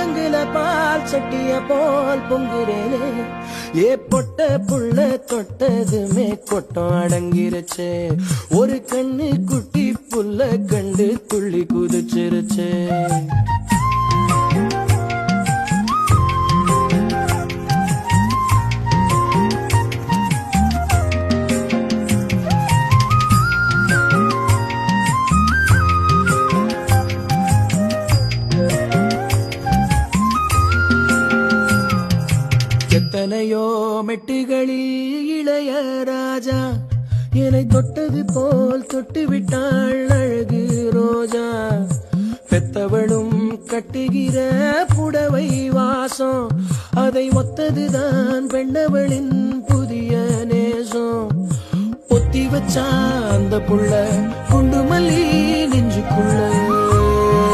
குரங்குல பால் சட்டிய போல் பொங்குறேனே ஏ பொட்ட புள்ள தொட்டதுமே கொட்டம் அடங்கிருச்சே ஒரு கண்ணு குட்டி புள்ள கண்டு துள்ளி குதிச்சிருச்சே எத்தனையோ மெட்டுகளில் இளைய ராஜா என்னை தொட்டது போல் தொட்டு விட்டாள் அழகு ரோஜா பெத்தவளும் கட்டுகிற புடவை வாசம் அதை ஒத்ததுதான் பெண்ணவளின் புதிய நேசம் பொத்தி வச்சா அந்த புள்ள குண்டு மல்லி நெஞ்சுக்குள்ள